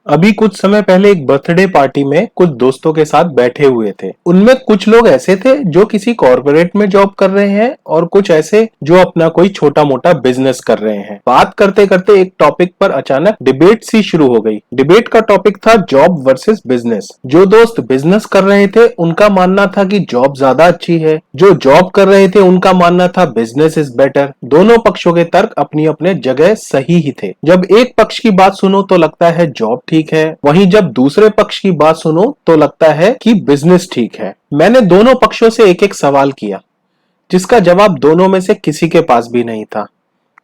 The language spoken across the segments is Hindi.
अभी कुछ समय पहले एक बर्थडे पार्टी में कुछ दोस्तों के साथ बैठे हुए थे। उनमें कुछ लोग ऐसे थे जो किसी कॉर्पोरेट में जॉब कर रहे हैं और कुछ ऐसे जो अपना कोई छोटा मोटा बिजनेस कर रहे हैं। बात करते करते एक टॉपिक पर अचानक डिबेट सी शुरू हो गई। डिबेट का टॉपिक था जॉब वर्सेस बिजनेस। जो दोस्त बिजनेस कर रहे थे उनका मानना था कि जॉब ज्यादा अच्छी है, जो जॉब कर रहे थे उनका मानना था बिजनेस इज बेटर। दोनों पक्षों के तर्क अपनी अपने जगह सही ही थे। जब एक पक्ष की बात सुनो तो लगता है जॉब ठीक है, वहीं जब दूसरे पक्ष की बात सुनो तो लगता है कि बिजनेस ठीक है। मैंने दोनों पक्षों से एक एक सवाल किया, जिसका जवाब दोनों में से किसी के पास भी नहीं था।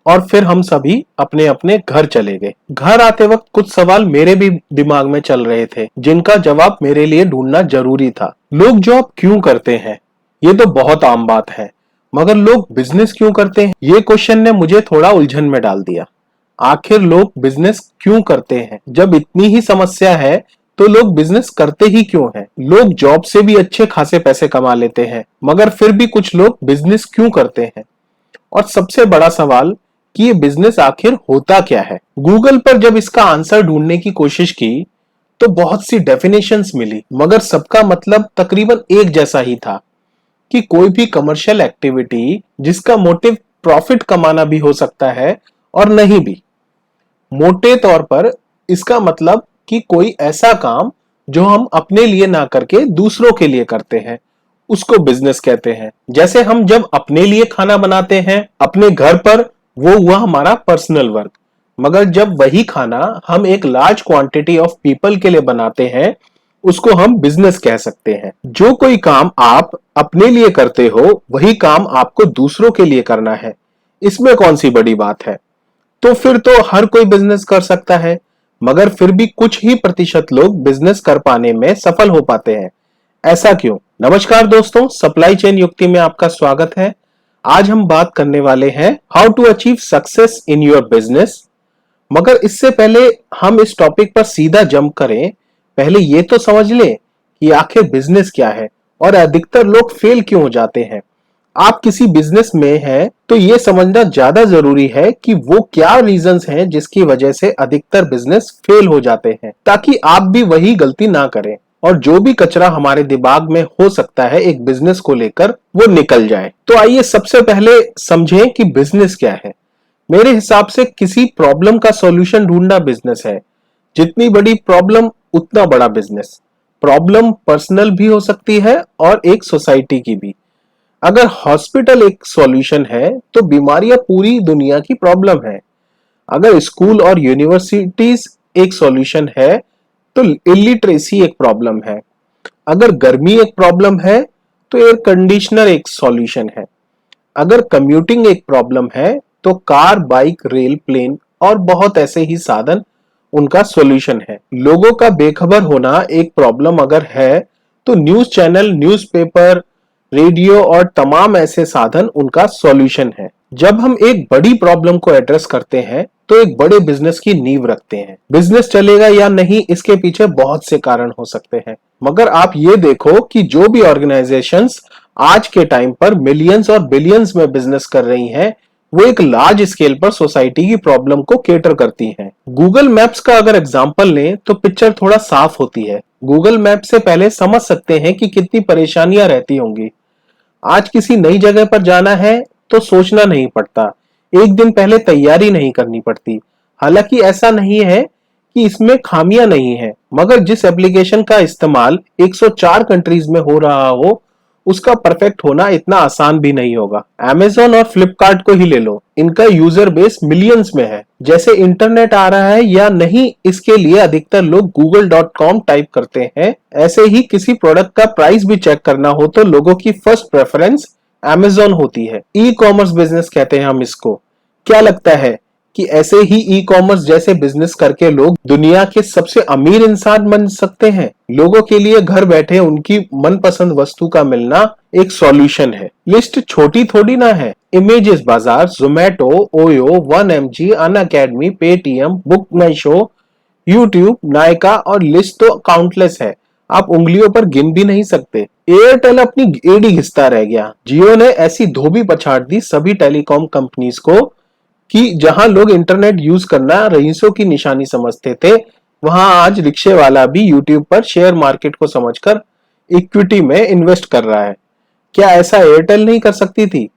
और फिर हम सभी अपने अपने घर चले गए। घर आते वक्त कुछ सवाल मेरे भी दिमाग में चल रहे थे, जिनका जवाब मेरे लिए ढूंढना जरूरी था। लोग जॉब क्यों करते हैं, ये तो बहुत आम बात है, मगर लोग बिजनेस क्यों करते हैं, ये क्वेश्चन ने मुझे थोड़ा उलझन में डाल दिया। आखिर लोग बिजनेस क्यों करते हैं? जब इतनी ही समस्या है तो लोग बिजनेस करते ही क्यों हैं? लोग जॉब से भी अच्छे खासे पैसे कमा लेते हैं, मगर फिर भी कुछ लोग बिजनेस क्यों करते हैं? और सबसे बड़ा सवाल कि ये बिजनेस आखिर होता क्या है? गूगल पर जब इसका आंसर ढूंढने की कोशिश की तो बहुत सी डेफिनेशंस मिली, मगर सबका मतलब तकरीबन एक जैसा ही था कि कोई भी कमर्शियल एक्टिविटी जिसका मोटिव प्रॉफिट कमाना भी हो सकता है और नहीं भी। मोटे तौर पर इसका मतलब कि कोई ऐसा काम जो हम अपने लिए ना करके दूसरों के लिए करते हैं, उसको बिजनेस कहते हैं। जैसे हम जब अपने लिए खाना बनाते हैं अपने घर पर, वो हुआ हमारा पर्सनल वर्क। मगर जब वही खाना हम एक लार्ज क्वांटिटी ऑफ पीपल के लिए बनाते हैं, उसको हम बिजनेस कह सकते हैं। जो कोई काम आप अपने लिए करते हो वही काम आपको दूसरों के लिए करना है, इसमें कौन सी बड़ी बात है? तो फिर तो हर कोई बिजनेस कर सकता है, मगर फिर भी कुछ ही प्रतिशत लोग बिजनेस कर पाने में सफल हो पाते हैं। ऐसा क्यों? नमस्कार दोस्तों, सप्लाई चेन युक्ति में आपका स्वागत है। आज हम बात करने वाले हैं how to achieve success in your business. मगर इससे पहले हम इस टॉपिक पर सीधा जंप करें, पहले ये तो समझ लें कि आखिर बिजनेस क्या है और अधिकतर लोग फेल क्यों हो जाते हैं। आप किसी बिजनेस में हैं तो ये समझना ज्यादा जरूरी है कि वो क्या रीजंस हैं जिसकी वजह से अधिकतर बिजनेस फेल हो जाते हैं, ताकि आप भी वही गलती ना करें और जो भी कचरा हमारे दिमाग में हो सकता है एक बिजनेस को लेकर वो निकल जाए। तो आइए सबसे पहले समझें कि बिजनेस क्या है। मेरे हिसाब से किसी प्रॉब्लम का सॉल्यूशन ढूंढना बिजनेस है। जितनी बड़ी प्रॉब्लम उतना बड़ा बिजनेस। प्रॉब्लम पर्सनल भी हो सकती है और एक सोसाइटी की भी। अगर हॉस्पिटल एक सॉल्यूशन है तो बीमारियां पूरी दुनिया की प्रॉब्लम है। अगर स्कूल और यूनिवर्सिटीज एक सॉल्यूशन है तो इलिटरेसी एक प्रॉब्लम है। अगर गर्मी एक प्रॉब्लम है तो एयर कंडीशनर एक सॉल्यूशन है। अगर कम्यूटिंग एक प्रॉब्लम है तो कार, बाइक, रेल, प्लेन और बहुत ऐसे ही साधन उनका सॉल्यूशन है। लोगों का बेखबर होना एक प्रॉब्लम अगर है तो न्यूज चैनल, न्यूज़पेपर, रेडियो और तमाम ऐसे साधन उनका सॉल्यूशन है। जब हम एक बड़ी प्रॉब्लम को एड्रेस करते हैं तो एक बड़े बिजनेस की नींव रखते हैं। बिजनेस चलेगा या नहीं इसके पीछे बहुत से कारण हो सकते हैं, मगर आप ये देखो कि जो भी ऑर्गेनाइजेशंस आज के टाइम पर मिलियंस और बिलियंस में बिजनेस कर रही हैं, वो एक लार्ज स्केल पर सोसाइटी की प्रॉब्लम को केटर करती हैं। गूगल मैप्स का अगर एग्जांपल लें तो पिक्चर थोड़ा साफ होती है। गूगल मैप से पहले समझ सकते हैं कि कितनी परेशानियां रहती होंगी। आज किसी नई जगह पर जाना है तो सोचना नहीं पड़ता, एक दिन पहले तैयारी नहीं करनी पड़ती। हालांकि ऐसा नहीं है कि इसमें खामियां नहीं है, मगर जिस एप्लीकेशन का इस्तेमाल 104 कंट्रीज में हो रहा हो उसका परफेक्ट होना इतना आसान भी नहीं होगा। Amazon और फ्लिपकार्ट को ही ले लो, इनका यूजर बेस मिलियंस में है। जैसे इंटरनेट आ रहा है या नहीं इसके लिए अधिकतर लोग google.com टाइप करते हैं, ऐसे ही किसी प्रोडक्ट का प्राइस भी चेक करना हो तो लोगों की फर्स्ट प्रेफरेंस Amazon होती है। ई कॉमर्स बिजनेस कहते हैं हम इसको। क्या लगता है कि ऐसे ही ई कॉमर्स जैसे बिजनेस करके लोग दुनिया के सबसे अमीर इंसान बन सकते हैं? लोगों के लिए घर बैठे उनकी मनपसंद वस्तु का मिलना एक सॉल्यूशन है। लिस्ट छोटी थोड़ी ना है। इमेजेस बाजार, जोमेटो, ओयो, 1mg, अन अकेडमी, पेटीएम, बुक माई शो, यूट्यूब, नायका और लिस्ट तो काउंटलेस है, आप उंगलियों पर गिन भी नहीं सकते। एयरटेल अपनी एड़ी घिसता रह गया। जियो ने ऐसी धोबी पछाड़ दी सभी टेलीकॉम कंपनीज को कि जहां लोग इंटरनेट यूज करना रईसों की निशानी समझते थे, वहां आज रिक्शे वाला भी यूट्यूब पर शेयर मार्केट को समझकर इक्विटी में इन्वेस्ट कर रहा है। क्या ऐसा एयरटेल नहीं कर सकती थी?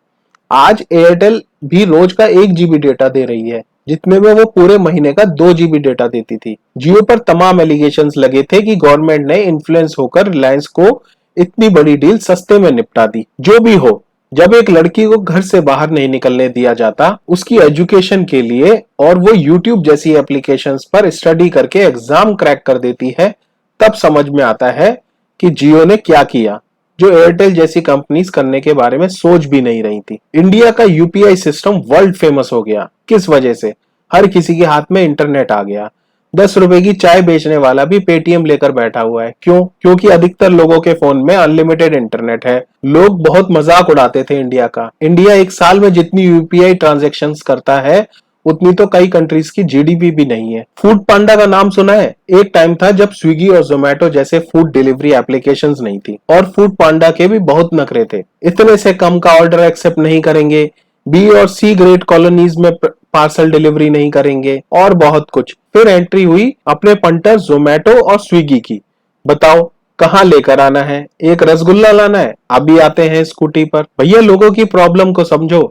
आज एयरटेल भी रोज का 1 GB डेटा दे रही है, जितने में वो पूरे महीने का 2 GB डेटा देती थी। जियो पर तमाम एलिगेशंस लगे थे कि गवर्नमेंट ने इन्फ्लुएंस होकर रिलायंस को इतनी बड़ी डील सस्ते में निपटा दी। जो भी हो, जब एक लड़की को घर से बाहर नहीं निकलने दिया जाता उसकी एजुकेशन के लिए, और वो यूट्यूब जैसी एप्लीकेशंस पर स्टडी करके एग्जाम क्रैक कर देती है, तब समझ में आता है कि जियो ने क्या किया, जो एयरटेल जैसी कंपनीज करने के बारे में सोच भी नहीं रही थी। इंडिया का यूपीआई सिस्टम वर्ल्ड फेमस हो गया। किस वजह से? हर किसी के हाथ में इंटरनेट आ गया। 10 रुपए की चाय बेचने वाला भी पेटीएम लेकर बैठा हुआ है। क्यों? क्योंकि अधिकतर लोगों के फोन में अनलिमिटेड इंटरनेट है। लोग बहुत मजाक उड़ाते थे इंडिया का। इंडिया एक साल में जितनी यूपीआई ट्रांजैक्शंस करता है उतनी तो कई कंट्रीज की जीडीपी भी नहीं है। फूड पांडा का नाम सुना है? एक टाइम था जब स्विगी और जोमेटो जैसे फूड डिलीवरी एप्लीकेशंस नहीं थी, और फूड पांडा के भी बहुत नखरे थे। इतने से कम का ऑर्डर एक्सेप्ट नहीं करेंगे, बी और सी ग्रेड कॉलोनीज में पार्सल डिलीवरी नहीं करेंगे, और बहुत कुछ। फिर एंट्री हुई अपने पंटर जोमेटो और स्विगी की। बताओ कहाँ लेकर आना है? एक रसगुल्ला लाना है, अभी आते हैं स्कूटी पर। भैया लोगों की प्रॉब्लम को समझो।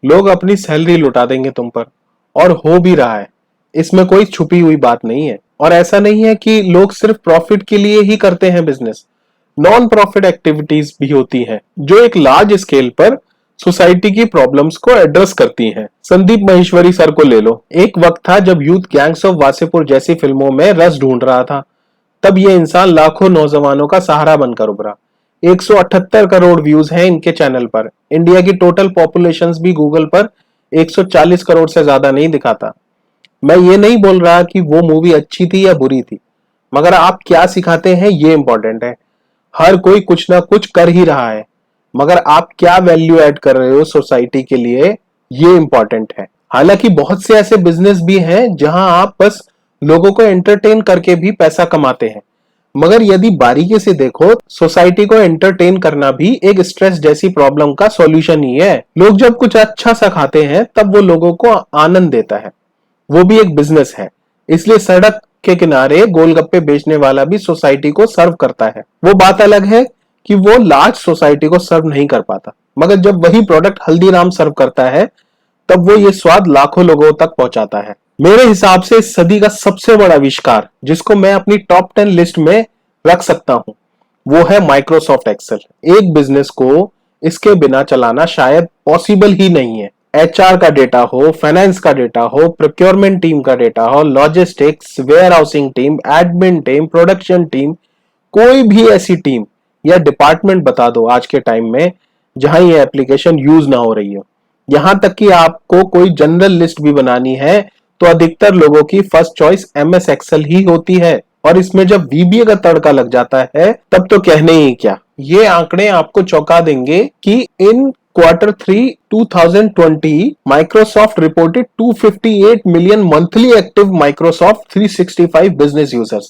लोग अपनी सैलरी लुटा देंगे तुम पर, और हो भी रहा है। इसमें कोई छुपी हुई बात नहीं है। और ऐसा नहीं है कि लोग सिर्फ प्रॉफिट के लिए ही करते हैं बिजनेस। नॉन प्रॉफिट एक्टिविटीज भी होती हैं जो एक लार्ज स्केल पर सोसाइटी की प्रॉब्लम्स को एड्रेस करती हैं। संदीप माहेश्वरी सर को ले लो। एक वक्त था जब यूथ गैंग्स ऑफ वासेपुर जैसी फिल्मों में रस ढूंढ रहा था। तब ये इंसान लाखों नौजवानों का सहारा बनकर उभरा। 178 करोड़ व्यूज हैं इनके चैनल पर। इंडिया की टोटल पॉपुलेशन भी गूगल पर 140 करोड़ से ज्यादा नहीं दिखाता। मैं ये नहीं बोल रहा कि वो मूवी अच्छी थी या बुरी थी, मगर आप क्या सिखाते हैं ये इंपॉर्टेंट है। हर कोई कुछ ना कुछ कर ही रहा है, मगर आप क्या वैल्यू ऐड कर रहे हो सोसाइटी के लिए, ये इंपॉर्टेंट है। हालांकि बहुत से ऐसे बिजनेस भी हैं जहां आप बस लोगों को एंटरटेन करके भी पैसा कमाते हैं, मगर यदि बारीकी से देखो, सोसाइटी को एंटरटेन करना भी एक स्ट्रेस जैसी प्रॉब्लम का सॉल्यूशन ही है। लोग जब कुछ अच्छा सा खाते हैं तब वो लोगों को आनंद देता है। वो भी एक बिजनेस है। इसलिए सड़क के किनारे गोलगप्पे बेचने वाला भी सोसाइटी को सर्व करता है। वो बात अलग है कि वो लार्ज सोसाइटी को सर्व नहीं कर पाता, मगर जब वही प्रोडक्ट हल्दीराम सर्व करता है तब वो ये स्वाद लाखों लोगों तक पहुंचाता है। मेरे हिसाब से इस सदी का सबसे बड़ा आविष्कार, जिसको मैं अपनी टॉप 10 लिस्ट में रख सकता हूं, वो है माइक्रोसॉफ्ट एक्सेल। एक बिजनेस को इसके बिना चलाना शायद पॉसिबल ही नहीं है। एचआर का डेटा हो, फाइनेंस का डेटा हो, प्रोक्योरमेंट टीम का डेटा हो, logistics, warehousing team, admin team, production team, कोई भी ऐसी टीम या डिपार्टमेंट बता दो आज के टाइम में जहां ये एप्लीकेशन यूज ना हो रही हो। यहां तक कि आपको कोई जनरल लिस्ट भी बनानी है तो अधिकतर लोगों की फर्स्ट चॉइस एमएस एक्सेल ही होती है, और इसमें जब वीबीए का तड़का लग जाता है तब तो कहने ही क्या। ये आंकड़े आपको चौंका देंगे कि इन Q3 2020 Microsoft reported 258 million monthly active Microsoft 365 business users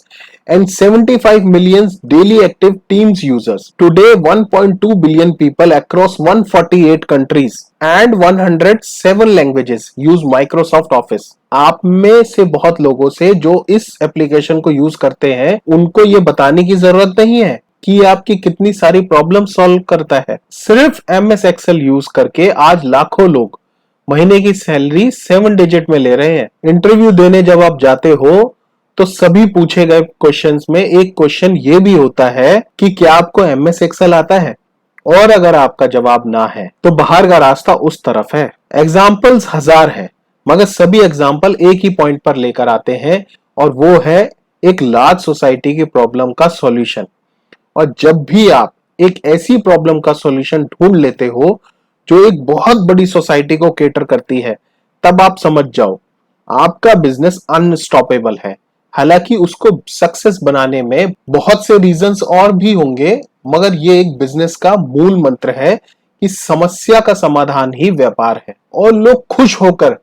and 75 million daily active Teams users. Today 1.2 billion people across 148 countries and 107 languages use Microsoft Office. आप में से बहुत लोगों से जो इस एप्लीकेशन को यूज करते हैं उनको ये बताने की जरूरत नहीं है कि आपकी कितनी सारी प्रॉब्लम सॉल्व करता है। सिर्फ एमएस एक्सेल यूज करके आज लाखों लोग महीने की सैलरी 7 डिजिट में ले रहे हैं। इंटरव्यू देने जब आप जाते हो तो सभी पूछे गए क्वेश्चंस में एक क्वेश्चन ये भी होता है कि क्या आपको एमएस एक्सेल आता है, और अगर आपका जवाब ना है तो बाहर का रास्ता उस तरफ है। एग्जाम्पल्स हजार है, मगर सभी एग्जाम्पल एक ही पॉइंट पर लेकर आते हैं, और वो है एक लार्ज सोसाइटी की प्रॉब्लम का सॉल्यूशन। और जब भी आप एक ऐसी प्रॉब्लम का सॉल्यूशन ढूंढ लेते हो जो एक बहुत बड़ी सोसाइटी को केटर करती है, तब आप समझ जाओ आपका बिजनेस अनस्टॉपेबल है। हालांकि उसको सक्सेस बनाने में बहुत से रीजंस और भी होंगे, मगर ये एक बिजनेस का मूल मंत्र है कि समस्या का समाधान ही व्यापार है, और लोग खुश होकर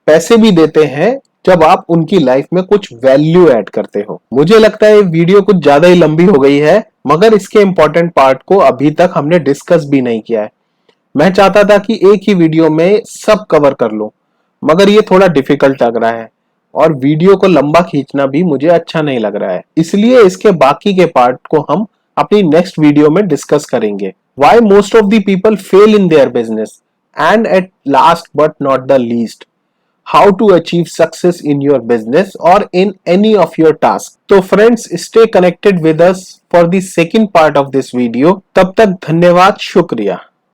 पैसे भी देते हैं जब आप उनकी लाइफ में कुछ वैल्यू ऐड करते हो। मुझे लगता है ये वीडियो कुछ ज्यादा ही लंबी हो गई है, मगर इसके इंपॉर्टेंट पार्ट को अभी तक हमने डिस्कस भी नहीं किया है। मैं चाहता था कि एक ही वीडियो में सब कवर कर लूं, मगर ये थोड़ा डिफिकल्ट लग रहा है। और वीडियो को लंबा खींचना भी मुझे अच्छा नहीं लग रहा है, इसलिए इसके बाकी के पार्ट को हम अपनी नेक्स्ट वीडियो में डिस्कस करेंगे। Why most of the people fail in their business, and at last but not the least, how to achieve success in your business or in any of your tasks. तो friends, stay connected with us for the second part of this video. तब तक धन्यवाद, शुक्रिया।